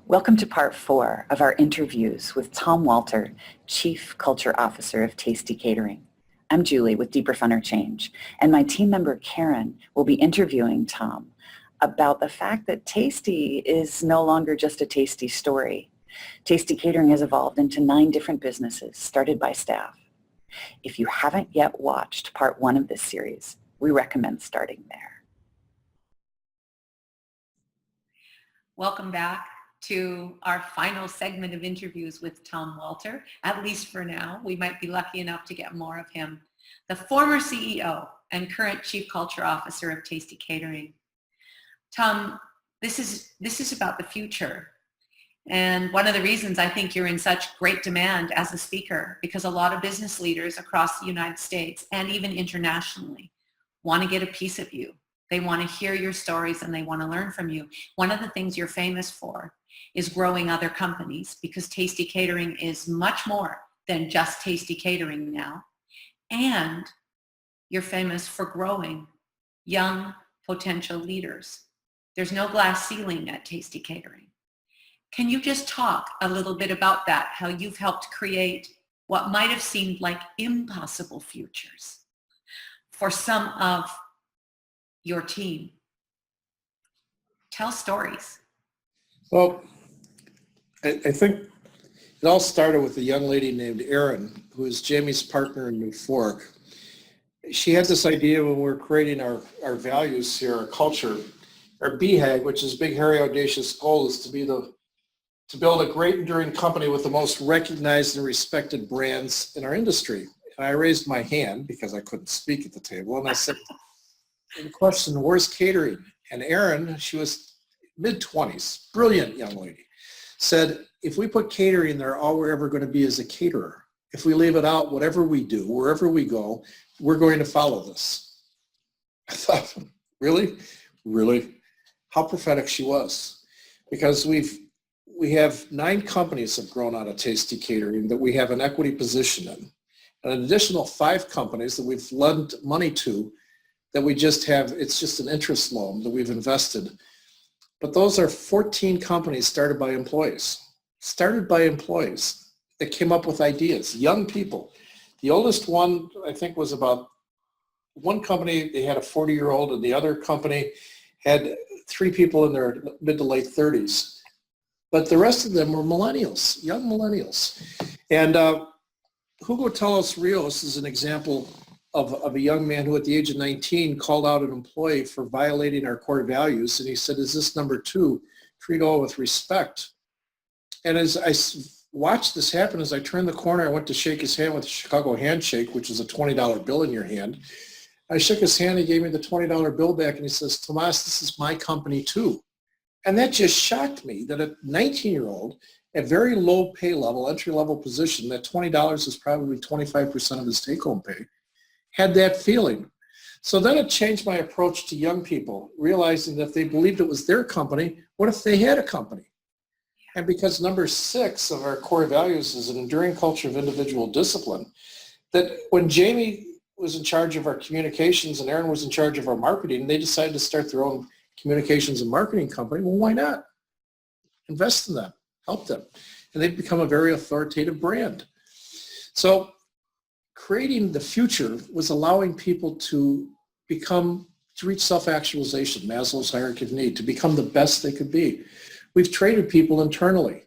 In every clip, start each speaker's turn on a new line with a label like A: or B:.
A: Welcome to part 4 of our interviews with Tom Walter, Chief Culture Officer of Tasty Catering. I'm Julie with Deeper Funner Change, and my team member Karen will be interviewing Tom about the fact that Tasty is no longer just a tasty story. Tasty Catering has evolved into 9 different businesses started by staff. If you haven't yet watched part 1 of this series, we recommend starting there.
B: Welcome back to our final segment of interviews with Tom Walter, at least for now. We might be lucky enough to get more of him. The former CEO and current Chief Culture Officer of Tasty Catering. Tom, this is about the future. And one of the reasons I think you're in such great demand as a speaker, because a lot of business leaders across the United States and even internationally want to get a piece of you. They want to hear your stories and they want to learn from you. One of the things you're famous for is growing other companies, because Tasty Catering is much more than just Tasty Catering now. And you're famous for growing young potential leaders. There's no glass ceiling at Tasty Catering. Can you just talk a little bit about that, how you've helped create what might have seemed like impossible futures for some of your team? Tell stories.
C: Well, I think it all started with a young lady named Erin, who is Jamie's partner in New Fork. She had this idea when we were creating our values here, our culture, our BHAG, which is Big Hairy Audacious Goal, is to build a great enduring company with the most recognized and respected brands in our industry. And I raised my hand because I couldn't speak at the table, and I said, the question, where's catering? And Erin, she was mid-20s, brilliant young lady, said, if we put catering there, all we're ever going to be is a caterer. If we leave it out, whatever we do, wherever we go, we're going to follow this. I thought, really? Really? How prophetic she was. Because we have 9 companies have grown out of Tasty Catering that we have an equity position in. And an additional 5 companies that we've lent money to that we just have, it's just an interest loan that we've invested. But those are 14 companies started by employees that came up with ideas, young people. The oldest one, I think, was about one company, they had a 40-year-old, and the other company had 3 people in their mid to late 30s. But the rest of them were millennials, young millennials. And Hugo Telos Rios is an example of a young man who at the age of 19 called out an employee for violating our core values. And he said, is this number 2, treat all with respect. And as I watched this happen, as I turned the corner, I went to shake his hand with a Chicago handshake, which is a $20 bill in your hand. I shook his hand, he gave me the $20 bill back, and he says, Tomas, this is my company too. And that just shocked me that a 19-year-old at very low pay level, entry-level position, that $20 is probably 25% of his take-home pay, had that feeling. So then it changed my approach to young people, realizing that if they believed it was their company, what if they had a company? And because number 6 of our core values is an enduring culture of individual discipline, that when Jamie was in charge of our communications and Erin was in charge of our marketing, they decided to start their own communications and marketing company. Well, why not? Invest in them, help them. And they've become a very authoritative brand. So creating the future was allowing people to reach self-actualization, Maslow's hierarchy of need, to become the best they could be. We've traded people internally.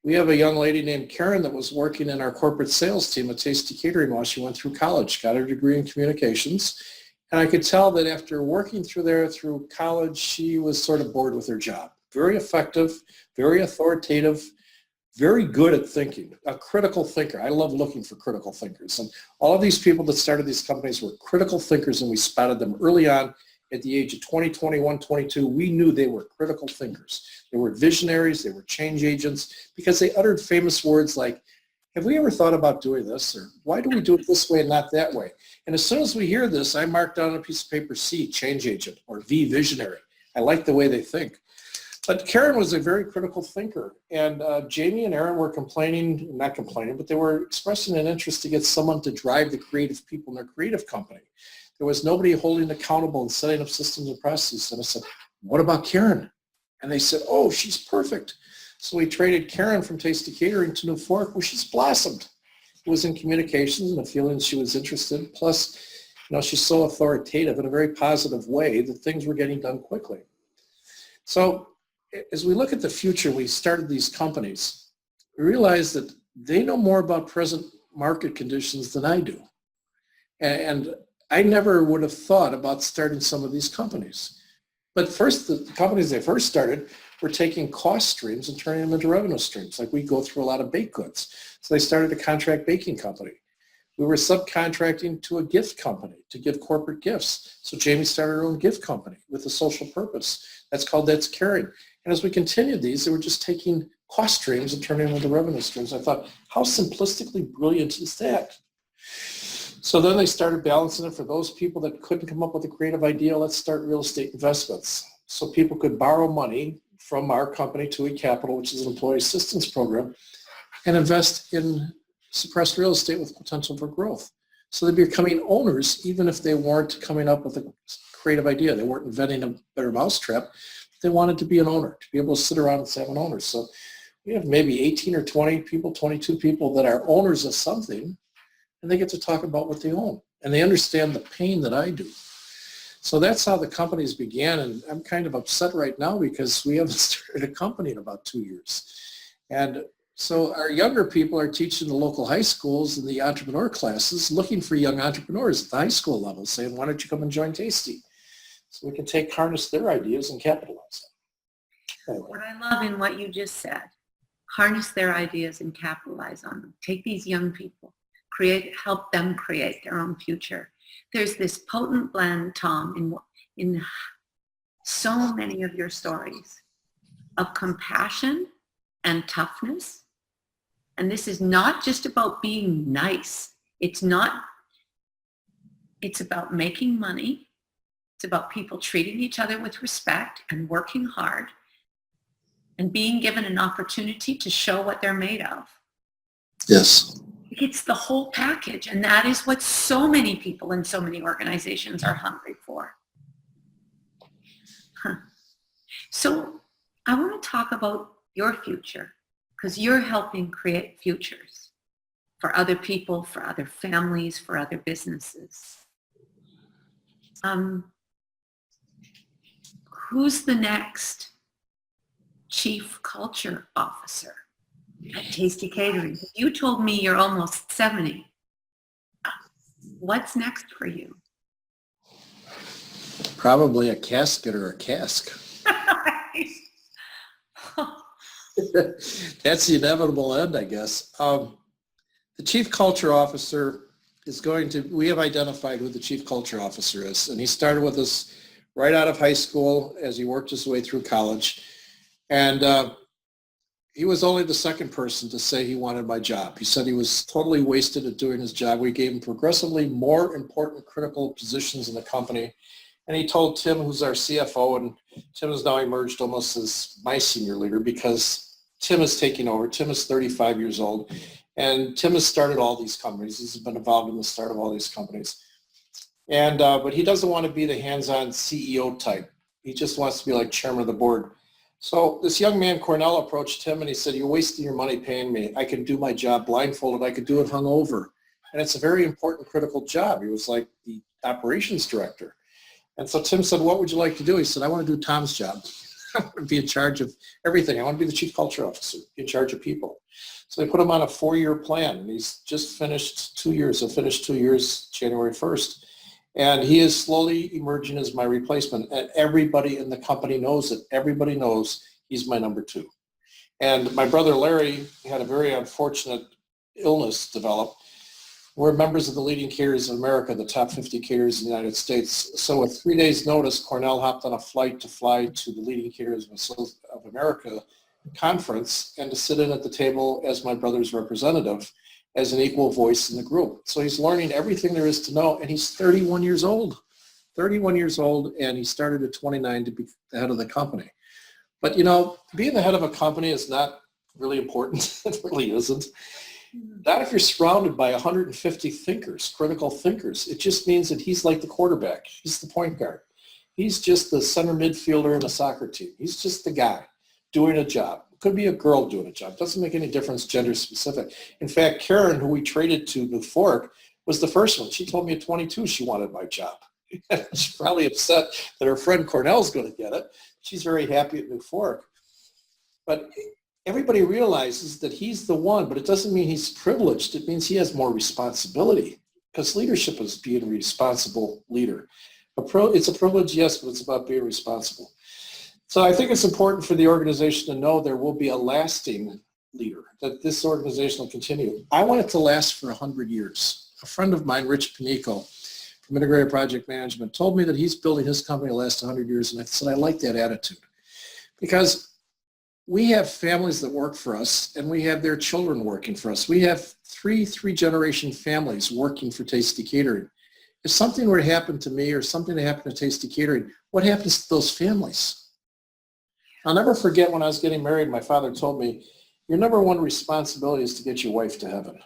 C: We have a young lady named Karen that was working in our corporate sales team at Tasty Catering while she went through college, got her degree in communications. And I could tell that after working through college, she was sort of bored with her job. Very effective, very authoritative, very good at thinking, a critical thinker. I love looking for critical thinkers. And all of these people that started these companies were critical thinkers, and we spotted them early on at the age of 20, 21, 22. We knew they were critical thinkers. They were visionaries, they were change agents, because they uttered famous words like, have we ever thought about doing this? Or why do we do it this way and not that way? And as soon as we hear this, I mark down on a piece of paper C, change agent, or V, visionary. I like the way they think. But Karen was a very critical thinker, and Jamie and Erin were not complaining, but they were expressing an interest to get someone to drive the creative people in their creative company. There was nobody holding accountable and setting up systems and processes. And I said, what about Karen? And they said, oh, she's perfect. So we traded Karen from Tasty Catering to New Fork, where she's blossomed. It was in communications and the feelings she was interested. Plus, she's so authoritative in a very positive way that things were getting done quickly. So as we look at the future, we started these companies. We realized that they know more about present market conditions than I do. And I never would have thought about starting some of these companies. But first, the companies they first started were taking cost streams and turning them into revenue streams. Like we go through a lot of baked goods. So they started a contract baking company. We were subcontracting to a gift company to give corporate gifts. So Jamie started her own gift company with a social purpose. That's called Tasty Catering. And as we continued these, they were just taking cost streams and turning them into revenue streams. I thought, how simplistically brilliant is that? So then they started balancing it for those people that couldn't come up with a creative idea. Let's start real estate investments. So people could borrow money from our company, TUI Capital, which is an employee assistance program, and invest in suppressed real estate with potential for growth. So they're becoming owners even if they weren't coming up with a creative idea. They weren't inventing a better mousetrap. They wanted to be an owner, to be able to sit around and say, I'm an owner. So we have maybe 18 or 20 people, 22 people that are owners of something, and they get to talk about what they own. And they understand the pain that I do. So that's how the companies began. And I'm kind of upset right now because we haven't started a company in about 2 years. And so our younger people are teaching the local high schools and the entrepreneur classes, looking for young entrepreneurs at the high school level, saying, why don't you come and join Tasty? So we can harness their ideas and capitalize them. Anyway.
B: What I love in what you just said, harness their ideas and capitalize on them. Take these young people, help them create their own future. There's this potent blend, Tom, in so many of your stories of compassion and toughness. And this is not just about being nice. It's about making money. It's about people treating each other with respect and working hard and being given an opportunity to show what they're made of.
C: Yes.
B: It's the whole package, and that is what so many people and so many organizations are hungry for. So I want to talk about your future, because you're helping create futures for other people, for other families, for other businesses. Who's the next Chief Culture Officer at Tasty Catering? You told me you're almost 70. What's next for you?
C: Probably a casket or a cask. That's the inevitable end, I guess. The Chief Culture Officer we have identified who the Chief Culture Officer is, and he started with us right out of high school as he worked his way through college. And he was only the second person to say he wanted my job. He said he was totally wasted at doing his job. We gave him progressively more important critical positions in the company. And he told Tim, who's our CFO, and Tim has now emerged almost as my senior leader because Tim is taking over. Tim is 35 years old, and Tim has started all these companies. He's been involved in the start of all these companies. And but he doesn't want to be the hands-on CEO type. He just wants to be like chairman of the board. So this young man, Cornell, approached him and he said, you're wasting your money paying me. I can do my job blindfolded. I could do it hungover. And it's a very important, critical job. He was like the operations director. And so Tim said, what would you like to do? He said, I want to do Tom's job. I want to be in charge of everything. I want to be the Chief Culture Officer, be in charge of people. So they put him on a 4-year plan, and he's just finished 2 years. He'll finish 2 years January 1st. And he is slowly emerging as my replacement. And everybody in the company knows it. Everybody knows he's my number 2. And my brother Larry had a very unfortunate illness develop. We're members of the leading caterers in America, the top 50 caterers in the United States. So with 3 days' notice, Cornell hopped on a flight to fly to the leading caterers of America conference and to sit in at the table as my brother's representative as an equal voice in the group. So he's learning everything there is to know, and he's 31 years old. 31 years old, and he started at 29 to be the head of the company. But, being the head of a company is not really important. It really isn't. Not if you're surrounded by 150 thinkers, critical thinkers. It just means that he's like the quarterback. He's the point guard. He's just the center midfielder in a soccer team. He's just the guy doing a job, Could be a girl doing a job. Doesn't make any difference gender specific. In fact, Karen, who we traded to before, was the first one. She told me at 22 she wanted my job. She's probably upset that her friend Cornell's going to get it. She's very happy at New Fork. But everybody realizes that he's the one, but it doesn't mean he's privileged. It means he has more responsibility, because leadership is being a responsible leader. It's a privilege, yes, but it's about being responsible. So I think it's important for the organization to know there will be a lasting leader, that this organization will continue. I want it to last for 100 years. A friend of mine, Rich Panico, from Integrated Project Management, told me that he's building his company to last 100 years, and I said, I like that attitude. Because we have families that work for us, and we have their children working for us. We have three-generation families working for Tasty Catering. If something were to happen to me or something to happen to Tasty Catering, what happens to those families? I'll never forget when I was getting married, my father told me, your number one responsibility is to get your wife to heaven.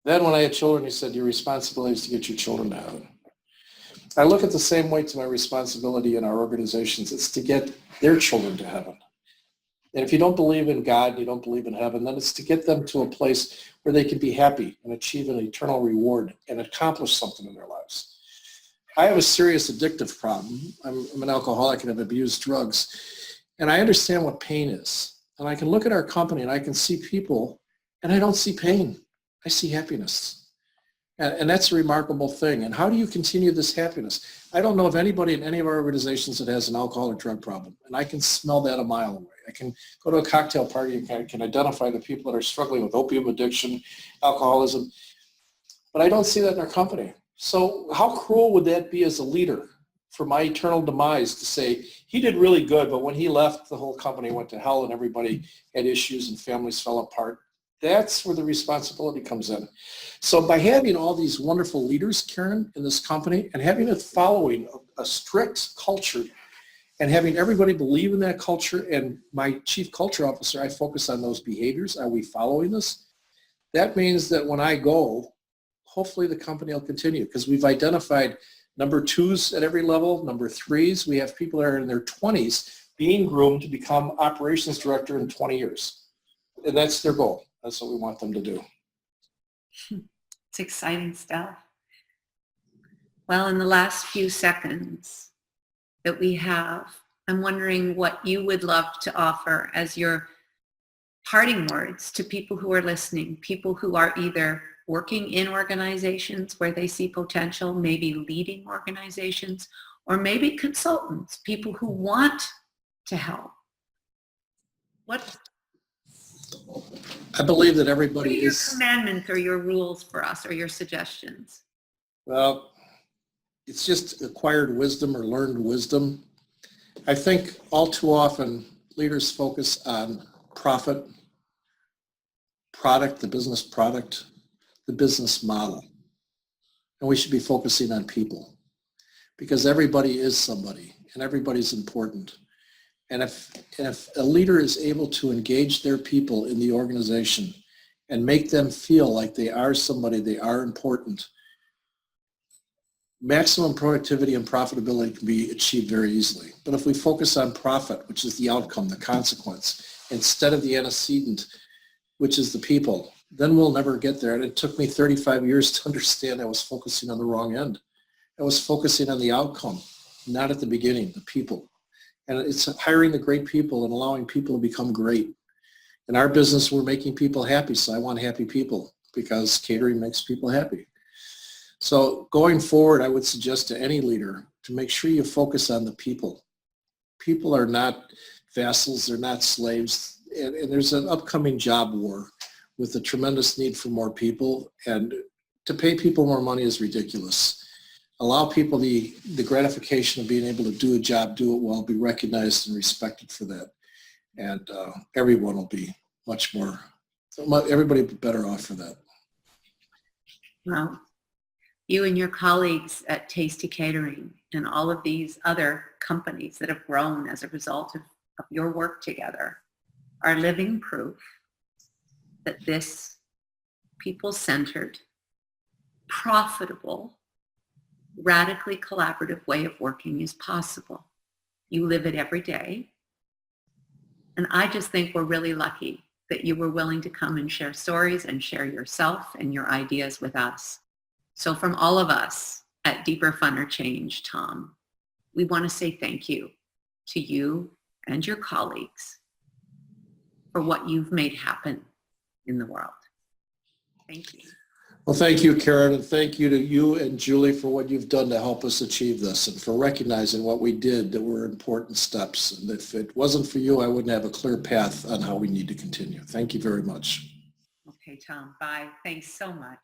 C: Then when I had children, he said, your responsibility is to get your children to heaven. I look at the same way to my responsibility in our organizations. It's to get their children to heaven. And if you don't believe in God, you don't believe in heaven, then it's to get them to a place where they can be happy and achieve an eternal reward and accomplish something in their lives. I have a serious addictive problem. I'm an alcoholic and have abused drugs. And I understand what pain is. And I can look at our company and I can see people, and I don't see pain. I see happiness. And that's a remarkable thing. And how do you continue this happiness? I don't know of anybody in any of our organizations that has an alcohol or drug problem. And I can smell that a mile away. I can go to a cocktail party and I can identify the people that are struggling with opium addiction, alcoholism. But I don't see that in our company. So how cruel would that be as a leader for my eternal demise to say, he did really good, but when he left, the whole company went to hell and everybody had issues and families fell apart. That's where the responsibility comes in. So by having all these wonderful leaders, Karen, in this company, and having it following a strict culture and having everybody believe in that culture, and my chief culture officer, I focus on those behaviors. Are we following this? That means that when I go, hopefully the company will continue, because we've identified number twos at every level, number threes. We have people that are in their 20s being groomed to become operations director in 20 years. And that's their goal. That's what we want them to do.
B: It's exciting stuff. Well, in the last few seconds that we have, I'm wondering what you would love to offer as your parting words to people who are listening, people who are either working in organizations where they see potential, maybe leading organizations, or maybe consultants, people who want to help.
C: I believe that
B: What
C: everybody
B: are your
C: is...
B: commandments or your rules for us, or your suggestions?
C: Well, it's just acquired wisdom or learned wisdom. I think all too often leaders focus on profit, product, the business model. And we should be focusing on people, because everybody is somebody and everybody's important. And if a leader is able to engage their people in the organization and make them feel like they are somebody, they are important, maximum productivity and profitability can be achieved very easily. But if we focus on profit, which is the outcome, the consequence, instead of the antecedent, which is the people, then we'll never get there. And it took me 35 years to understand I was focusing on the wrong end. I was focusing on the outcome, not at the beginning, the people. And it's hiring the great people and allowing people to become great. In our business, we're making people happy, so I want happy people, because catering makes people happy. So going forward, I would suggest to any leader to make sure you focus on the people. People are not vassals, they're not slaves, and there's an upcoming job war with a tremendous need for more people, and to pay people more money is ridiculous. Allow people the gratification of being able to do a job, do it well, be recognized and respected for that. And everyone will be everybody will be better off for that.
B: Well, you and your colleagues at Tasty Catering and all of these other companies that have grown as a result of your work together are living proof that this people-centered, profitable, radically collaborative way of working is possible. You live it every day. And I just think we're really lucky that you were willing to come and share stories and share yourself and your ideas with us. So from all of us at Deeper, Funner Change, Tom, we want to say thank you to you and your colleagues for what you've made happen in the world. Thank you.
C: Well, thank you, Karen, and thank you to you and Julie for what you've done to help us achieve this and for recognizing what we did that were important steps. And if it wasn't for you, I wouldn't have a clear path on how we need to continue. Thank you very much.
B: Okay, Tom, bye. Thanks so much.